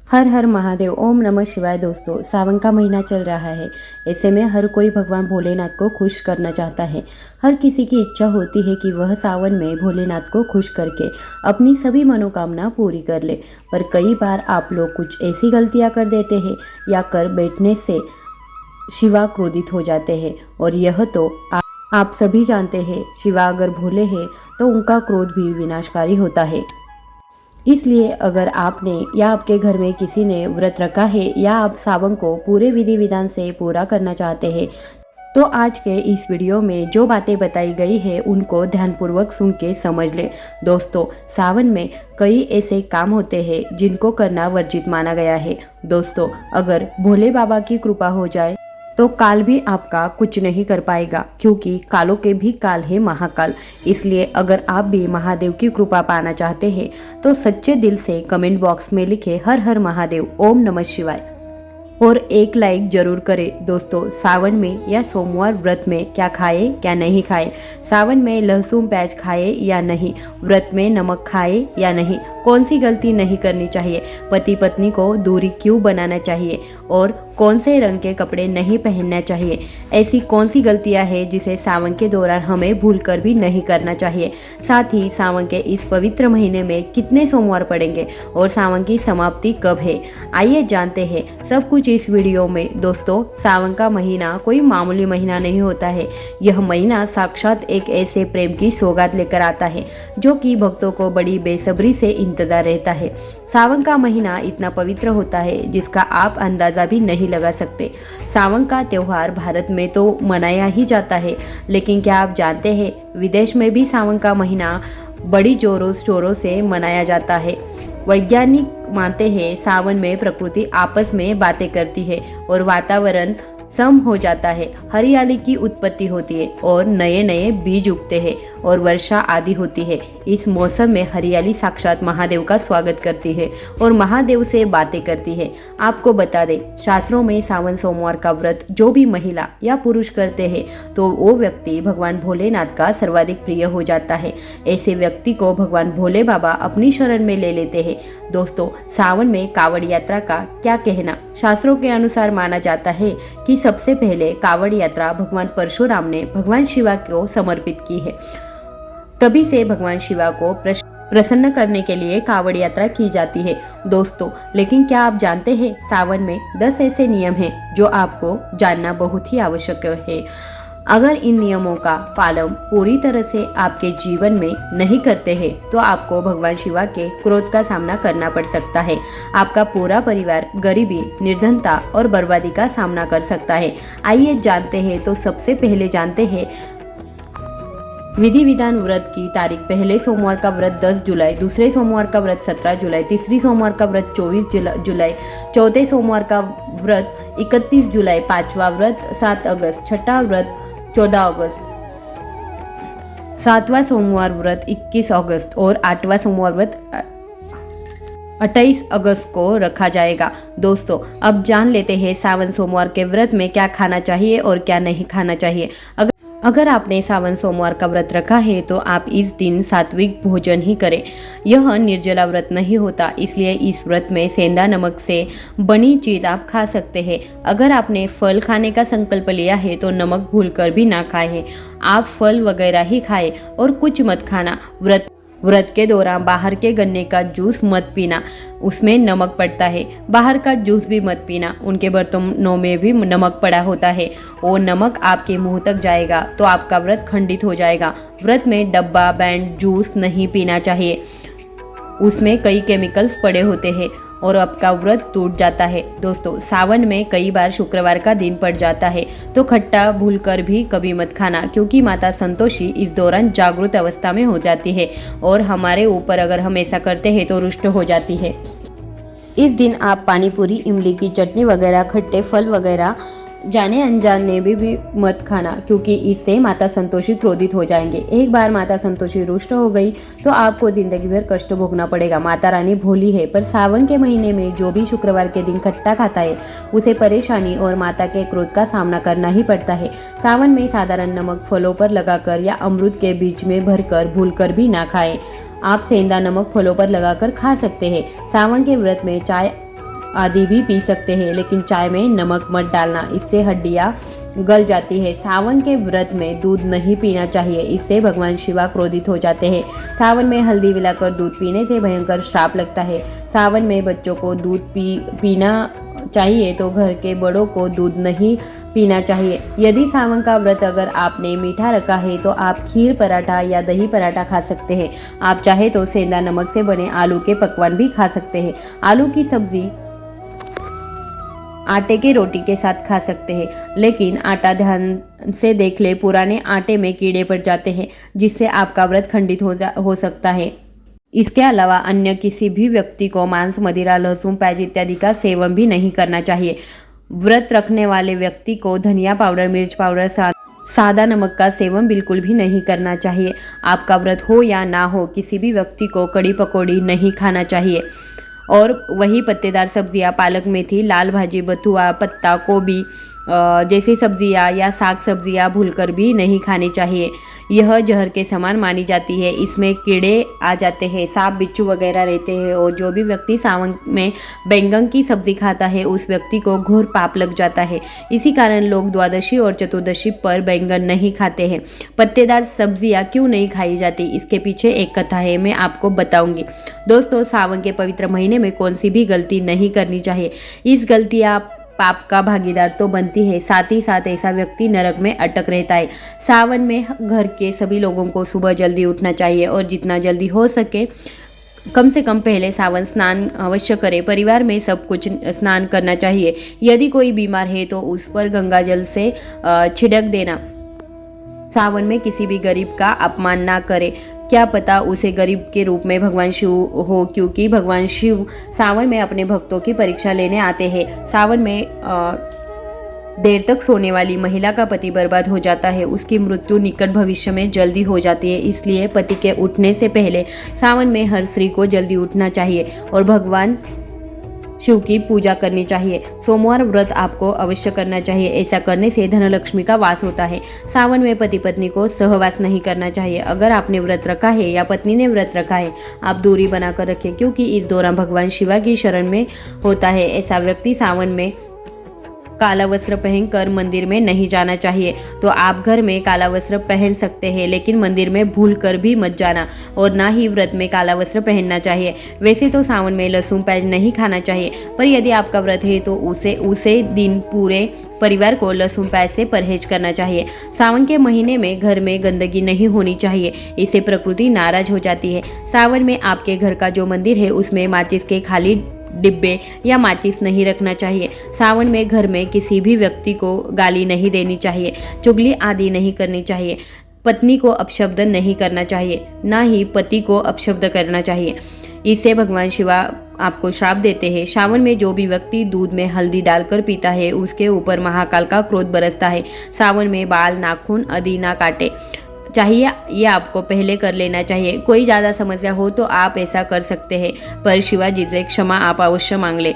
हर हर महादेव। ओम नमः शिवाय। दोस्तों, सावन का महीना चल रहा है। ऐसे में हर कोई भगवान भोलेनाथ को खुश करना चाहता है। हर किसी की इच्छा होती है कि वह सावन में भोलेनाथ को खुश करके अपनी सभी मनोकामना पूरी कर ले। पर कई बार आप लोग कुछ ऐसी गलतियां कर देते हैं या कर बैठने से शिवा क्रोधित हो जाते हैं। और यह तो आप सभी जानते हैं, शिवा अगर भोले हैं तो उनका क्रोध भी विनाशकारी होता है। इसलिए अगर आपने या आपके घर में किसी ने व्रत रखा है या आप सावन को पूरे विधि विधान से पूरा करना चाहते हैं तो आज के इस वीडियो में जो बातें बताई गई है उनको ध्यानपूर्वक सुन के समझ लें। दोस्तों, सावन में कई ऐसे काम होते हैं जिनको करना वर्जित माना गया है। दोस्तों, अगर भोले बाबा की कृपा हो जाए तो काल भी आपका कुछ नहीं कर पाएगा, क्योंकि कालों के भी काल है महाकाल। इसलिए अगर आप भी महादेव की कृपा पाना चाहते हैं तो सच्चे दिल से कमेंट बॉक्स में लिखे हर हर महादेव, ओम नमः शिवाय और एक लाइक जरूर करें। दोस्तों, सावन में या सोमवार व्रत में क्या खाए क्या नहीं खाए, सावन में लहसुन प्याज खाए या नहीं, व्रत में नमक खाए या नहीं, कौन सी गलती नहीं करनी चाहिए, पति पत्नी को दूरी क्यों बनाना चाहिए और कौन से रंग के कपड़े नहीं पहनना चाहिए, ऐसी कौन सी गलतियां हैं जिसे सावन के दौरान हमें भूलकर भी नहीं करना चाहिए। साथ ही सावन के इस पवित्र महीने में कितने सोमवार पड़ेंगे और सावन की समाप्ति कब है, आइए जानते हैं सब कुछ इस वीडियो में। दोस्तों, सावन का महीना कोई मामूली महीना नहीं होता है। यह महीना साक्षात एक ऐसे प्रेम की सौगात लेकर आता है जो कि भक्तों को बड़ी बेसब्री से इंतजार रहता है। सावन का महीना इतना पवित्र होता है जिसका आप अंदाजा भी नहीं लगा सकते। सावन का त्यौहार भारत में तो मनाया ही जाता है, लेकिन क्या आप जानते हैं विदेश में भी सावन का महीना बड़ी जोरों शोरों से मनाया जाता है। वैज्ञानिक मानते हैं सावन में प्रकृति आपस में बातें करती है और वातावरण सम हो जाता है, हरियाली की उत्पत्ति होती है और नए नए बीज उगते हैं और वर्षा आदि होती है। इस मौसम में हरियाली साक्षात महादेव का स्वागत करती है और महादेव से बातें करती है। आपको बता दें, शास्त्रों में सावन सोमवार का व्रत जो भी महिला या पुरुष करते हैं तो वो व्यक्ति भगवान भोलेनाथ का सर्वाधिक प्रिय हो जाता है। ऐसे व्यक्ति को भगवान भोले बाबा अपनी शरण में ले लेते हैं। दोस्तों, सावन में कावड़ यात्रा का क्या कहना। शास्त्रों के अनुसार माना जाता है कि सबसे पहले कावड़ यात्रा भगवान परशुराम ने भगवान शिवा को समर्पित की है। तभी से भगवान शिवा को प्रसन्न करने के लिए कावड़ यात्रा की जाती है। दोस्तों, लेकिन क्या आप जानते हैं सावन में 10 ऐसे नियम हैं जो आपको जानना बहुत ही आवश्यक है। अगर इन नियमों का पालन पूरी तरह से आपके जीवन में नहीं करते हैं तो आपको भगवान शिवा के क्रोध का सामना करना पड़ सकता है। आपका पूरा परिवार गरीबी, निर्धनता और बर्बादी का सामना कर सकता है। आइए जानते हैं। तो सबसे पहले जानते हैं विधि विधान व्रत की तारीख। पहले सोमवार का व्रत 10 जुलाई, दूसरे सोमवार का व्रत 17 जुलाई, तीसरी सोमवार का व्रत 24 जुलाई, चौथे सोमवार का व्रत 31 जुलाई, पांचवा व्रत 7 अगस्त, छठा व्रत 14 अगस्त, सातवां सोमवार व्रत 21 अगस्त और आठवां सोमवार व्रत 28 अगस्त को रखा जाएगा। दोस्तों, अब जान लेते हैं सावन सोमवार के व्रत में क्या खाना चाहिए और क्या नहीं खाना चाहिए। अगर आपने सावन सोमवार का व्रत रखा है तो आप इस दिन सात्विक भोजन ही करें। यह निर्जला व्रत नहीं होता, इसलिए इस व्रत में सेंधा नमक से बनी चीज आप खा सकते हैं। अगर आपने फल खाने का संकल्प लिया है तो नमक भूलकर भी ना खाएं। आप फल वगैरह ही खाएं और कुछ मत खाना। व्रत के दौरान बाहर के गन्ने का जूस मत पीना, उसमें नमक पड़ता है। बाहर का जूस भी मत पीना, उनके बर्तनों में भी नमक पड़ा होता है। वो नमक आपके मुंह तक जाएगा तो आपका व्रत खंडित हो जाएगा। व्रत में डब्बा बैंड जूस नहीं पीना चाहिए, उसमें कई केमिकल्स पड़े होते हैं और आपका व्रत टूट जाता है। दोस्तों, सावन में कई बार शुक्रवार का दिन पड़ जाता है तो खट्टा भूलकर भी कभी मत खाना, क्योंकि माता संतोषी इस दौरान जागृत अवस्था में हो जाती है और हमारे ऊपर अगर हम ऐसा करते हैं तो रुष्ट हो जाती है। इस दिन आप पानी पूरी, इमली की चटनी वगैरह, खट्टे फल वगैरह जाने अनजाने भी मत खाना, क्योंकि इससे माता संतोषी क्रोधित हो जाएंगे। एक बार माता संतोषी रुष्ट हो गई तो आपको जिंदगी भर कष्ट भोगना पड़ेगा। माता रानी भोली है, पर सावन के महीने में जो भी शुक्रवार के दिन खट्टा खाता है उसे परेशानी और माता के क्रोध का सामना करना ही पड़ता है। सावन में साधारण नमक फलों पर लगाकर या अमृत के बीच में भरकर भूलकर भी ना खाएं। आप सेंधा नमक फलों पर लगाकर खा सकते हैं। सावन के व्रत में चाय आदि भी पी सकते हैं, लेकिन चाय में नमक मत डालना, इससे हड्डियाँ गल जाती है। सावन के व्रत में दूध नहीं पीना चाहिए, इससे भगवान शिवा क्रोधित हो जाते हैं। सावन में हल्दी मिलाकर दूध पीने से भयंकर श्राप लगता है। सावन में बच्चों को दूध पीना चाहिए तो घर के बड़ों को दूध नहीं पीना चाहिए। यदि सावन का व्रत अगर आपने मीठा रखा है तो आप खीर पराठा या दही पराठा खा सकते हैं। आप चाहे तो सेंधा नमक से बने आलू के पकवान भी खा सकते हैं। आलू की सब्जी आटे की रोटी के साथ खा सकते हैं, लेकिन आटा ध्यान से देख ले, पुराने आटे में कीड़े पड़ जाते हैं, जिससे आपका व्रत खंडित हो सकता है। इसके अलावा अन्य किसी भी व्यक्ति को मांस, मदिरा, लहसुन, प्याज इत्यादि का सेवन भी नहीं करना चाहिए। व्रत रखने वाले व्यक्ति को धनिया पाउडर, मिर्च पाउडर, सादा नमक का सेवन बिल्कुल भी नहीं करना चाहिए। आपका व्रत हो या ना हो, किसी भी व्यक्ति को कड़ी पकौड़ी नहीं खाना चाहिए। और वही पत्तेदार सब्जियां, पालक, मेथी, लाल भाजी, बथुआ, पत्ता गोभी जैसी सब्जियां या साग सब्जियां भूलकर भी नहीं खानी चाहिए। यह जहर के समान मानी जाती है। इसमें कीड़े आ जाते हैं, सांप बिच्छू वगैरह रहते हैं, और जो भी व्यक्ति सावन में बैंगन की सब्जी खाता है उस व्यक्ति को घोर पाप लग जाता है। इसी कारण लोग द्वादशी और चतुर्दशी पर बैंगन नहीं खाते हैं। पत्तेदार सब्जियां क्यों नहीं खाई जाती, इसके पीछे एक कथा है, मैं आपको बताऊंगी। दोस्तों, सावन के पवित्र महीने में कौन सी भी गलती नहीं करनी चाहिए। इस गलतियां पाप का भागीदार तो बनती है, साथ ही साथ ऐसा व्यक्ति नरक में अटक रहता है। सावन में घर के सभी लोगों को सुबह जल्दी उठना चाहिए और जितना जल्दी हो सके कम से कम पहले सावन स्नान अवश्य करें। परिवार में सब कुछ स्नान करना चाहिए। यदि कोई बीमार है तो उस पर गंगा जल से छिड़क देना। सावन में किसी भी गरीब का अपमान ना करें, क्या पता उसे गरीब के रूप में भगवान शिव हो, क्योंकि भगवान शिव सावन में अपने भक्तों की परीक्षा लेने आते हैं। सावन में देर तक सोने वाली महिला का पति बर्बाद हो जाता है, उसकी मृत्यु निकट भविष्य में जल्दी हो जाती है। इसलिए पति के उठने से पहले सावन में हर स्त्री को जल्दी उठना चाहिए और भगवान शिव की पूजा करनी चाहिए। सोमवार व्रत आपको अवश्य करना चाहिए, ऐसा करने से धनलक्ष्मी का वास होता है। सावन में पति पत्नी को सहवास नहीं करना चाहिए। अगर आपने व्रत रखा है या पत्नी ने व्रत रखा है, आप दूरी बनाकर रखें, क्योंकि इस दौरान भगवान शिवा की शरण में होता है। ऐसा व्यक्ति सावन में काला वस्त्र पहनकर मंदिर में नहीं जाना चाहिए। तो आप घर में काला वस्त्र पहन सकते हैं, लेकिन मंदिर में भूल कर भी मत जाना, और ना ही व्रत में काला वस्त्र पहनना चाहिए। वैसे तो सावन में लहसुन प्याज नहीं खाना चाहिए, पर यदि आपका व्रत है तो उसे दिन पूरे परिवार को लहसुन प्याज से परहेज करना चाहिए। सावन के महीने में घर में गंदगी नहीं होनी चाहिए, इससे प्रकृति नाराज हो जाती है। सावन में आपके घर का जो मंदिर है उसमें माचिस के खाली डिब्बे या माचिस नहीं रखना चाहिए। सावन में घर में किसी भी व्यक्ति को गाली नहीं देनी चाहिए, चुगली आदि नहीं करनी चाहिए। पत्नी को अपशब्द नहीं करना चाहिए, ना ही पति को अपशब्द करना चाहिए, इससे भगवान शिवा आपको श्राप देते हैं। सावन में जो भी व्यक्ति दूध में हल्दी डालकर पीता है उसके ऊपर महाकाल का क्रोध बरसता है। सावन में बाल, नाखून आदि ना काटे चाहिए, ये आपको पहले कर लेना चाहिए। कोई ज़्यादा समस्या हो तो आप ऐसा कर सकते हैं, पर शिवाजी से क्षमा आप अवश्य मांग ले।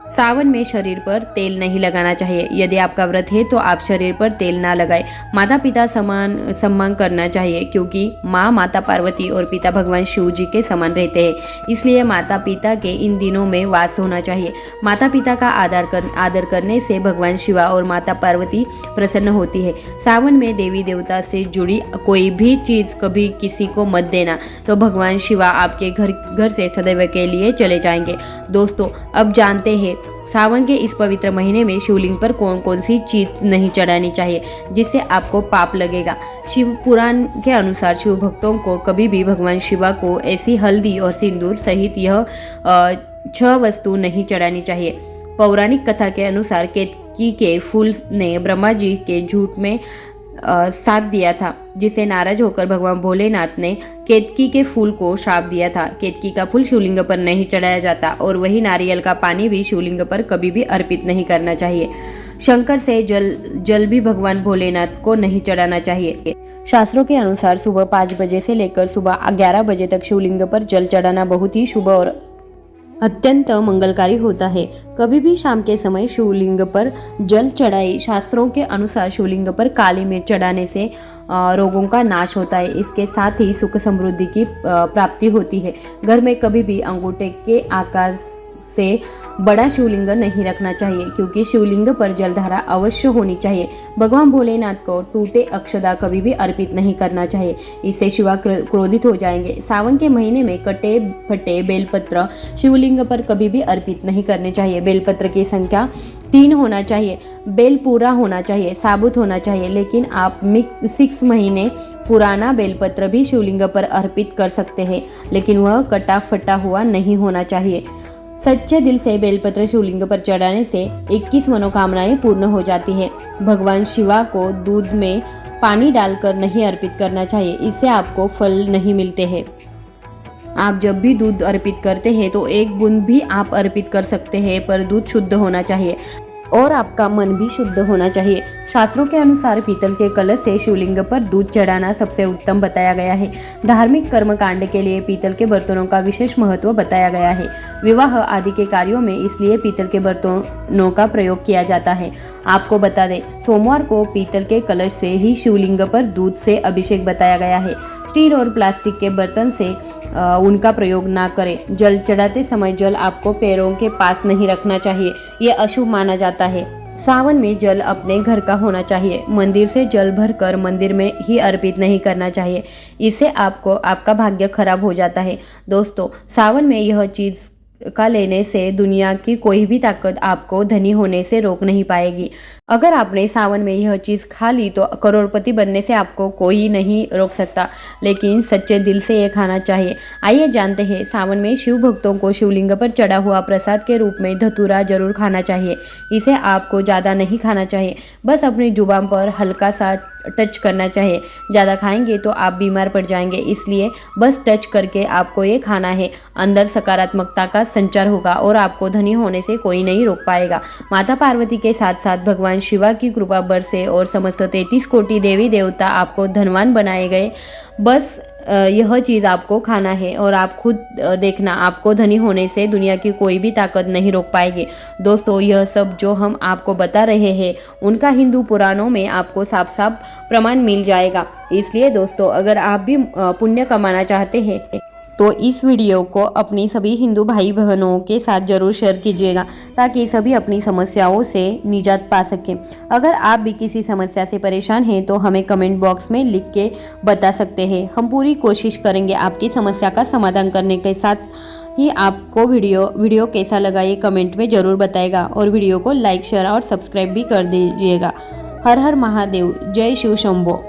सावन में शरीर पर तेल नहीं लगाना चाहिए। यदि आपका व्रत है तो आप शरीर पर तेल ना लगाएं। माता पिता सम्मान करना चाहिए, क्योंकि माँ माता पार्वती और पिता भगवान शिव जी के समान रहते हैं, इसलिए माता पिता के इन दिनों में वास होना चाहिए। माता पिता का आदर करने से भगवान शिवा और माता पार्वती प्रसन्न होती है। सावन में देवी देवता से जुड़ी कोई भी चीज़ कभी किसी को मत देना, तो भगवान शिवा आपके घर से सदैव के लिए चले जाएंगे। दोस्तों, अब जानते हैं सावन के इस पवित्र महीने में शिवलिंग पर कौन कौन सी चीज नहीं चढ़ानी चाहिए जिससे आपको पाप लगेगा। शिव पुराण के अनुसार शिव भक्तों को कभी भी भगवान शिवा को ऐसी हल्दी और सिंदूर सहित यह 6 वस्तु नहीं चढ़ानी चाहिए। पौराणिक कथा के अनुसार केतकी के फूल ने ब्रह्मा जी के झूठ में साथ दिया था, जिसे नाराज होकर भगवान भोलेनाथ ने केतकी के फूल को श्राप दिया था। केतकी का फूल शिवलिंग पर नहीं चढ़ाया जाता, और वही नारियल का पानी भी शिवलिंग पर कभी भी अर्पित नहीं करना चाहिए। शंकर से जल भी भगवान भोलेनाथ को नहीं चढ़ाना चाहिए। शास्त्रों के अनुसार सुबह 5 बजे से लेकर सुबह 11 बजे तक शिवलिंग पर जल चढ़ाना बहुत ही शुभ और अत्यंत मंगलकारी होता है। कभी भी शाम के समय शिवलिंग पर जल चढ़ाए। शास्त्रों के अनुसार शिवलिंग पर काली मिर्च चढ़ाने से रोगों का नाश होता है। इसके साथ ही सुख समृद्धि की प्राप्ति होती है। घर में कभी भी अंगूठे के आकार से बड़ा शिवलिंग नहीं रखना चाहिए, क्योंकि शिवलिंग पर जलधारा अवश्य होनी चाहिए। भगवान भोलेनाथ को टूटे अक्षदा कभी भी अर्पित नहीं करना चाहिए, इससे शिवा क्रोधित हो जाएंगे। सावन के महीने में कटे फटे बेलपत्र शिवलिंग पर कभी भी अर्पित नहीं करने चाहिए। बेलपत्र की संख्या 3 होना चाहिए, बेल पूरा होना चाहिए, साबुत होना चाहिए। लेकिन आप 6 महीने पुराना बेलपत्र भी शिवलिंग पर अर्पित कर सकते हैं, लेकिन वह कटा फटा हुआ नहीं होना चाहिए। सच्चे दिल से बेलपत्र शिवलिंग पर चढ़ाने से 21 मनोकामनाएं पूर्ण हो जाती है। भगवान शिवा को दूध में पानी डालकर नहीं अर्पित करना चाहिए, इससे आपको फल नहीं मिलते हैं। आप जब भी दूध अर्पित करते हैं तो 1 बूंद भी आप अर्पित कर सकते हैं, पर दूध शुद्ध होना चाहिए और आपका मन भी शुद्ध होना चाहिए। शास्त्रों के अनुसार पीतल के कलश से शिवलिंग पर दूध चढ़ाना सबसे उत्तम बताया गया है। धार्मिक कर्मकांड के लिए पीतल के बर्तनों का विशेष महत्व बताया गया है। विवाह आदि के कार्यों में इसलिए पीतल के बर्तनों का प्रयोग किया जाता है। आपको बता दें, सोमवार को पीतल के कलश से ही शिवलिंग पर दूध से अभिषेक बताया गया है। स्टील और प्लास्टिक के बर्तन से उनका प्रयोग ना करें। जल चढ़ाते समय जल आपको पैरों के पास नहीं रखना चाहिए, ये अशुभ माना जाता है। सावन में जल अपने घर का होना चाहिए। मंदिर से जल भरकर मंदिर में ही अर्पित नहीं करना चाहिए, इससे आपका भाग्य खराब हो जाता है। दोस्तों, सावन में यह चीज़ का लेने से दुनिया की कोई भी ताकत आपको धनी होने से रोक नहीं पाएगी। अगर आपने सावन में यह चीज़ खा ली तो करोड़पति बनने से आपको कोई नहीं रोक सकता, लेकिन सच्चे दिल से ये खाना चाहिए। आइए जानते हैं, सावन में शिव भक्तों को शिवलिंग पर चढ़ा हुआ प्रसाद के रूप में धतूरा जरूर खाना चाहिए। इसे आपको ज़्यादा नहीं खाना चाहिए, बस अपनी जुबान पर हल्का सा टच करना चाहिए। ज़्यादा खाएंगे तो आप बीमार पड़ जाएंगे, इसलिए बस टच करके आपको ये खाना है। अंदर सकारात्मकता का संचार होगा और आपको धनी होने से कोई नहीं रोक पाएगा। माता पार्वती के साथ साथ भगवान शिवा की कृपा बरसे और समस्त 33 कोटि देवी देवता आपको धनवान बनाए गए। बस यह चीज़ आपको खाना है और आप खुद देखना, आपको धनी होने से दुनिया की कोई भी ताकत नहीं रोक पाएगी। दोस्तों, यह सब जो हम आपको बता रहे हैं उनका हिंदू पुराणों में आपको साफ साफ प्रमाण मिल जाएगा। इसलिए दोस्तों, अगर आप भी पुण्य कमाना चाहते हैं तो इस वीडियो को अपनी सभी हिंदू भाई बहनों के साथ जरूर शेयर कीजिएगा, ताकि सभी अपनी समस्याओं से निजात पा सकें। अगर आप भी किसी समस्या से परेशान हैं तो हमें कमेंट बॉक्स में लिख के बता सकते हैं। हम पूरी कोशिश करेंगे आपकी समस्या का समाधान करने के साथ ही आपको वीडियो कैसा लगा ये कमेंट में ज़रूर बताएगा और वीडियो को लाइक शेयर और सब्सक्राइब भी कर दीजिएगा। हर हर महादेव, जय शिव शंभो।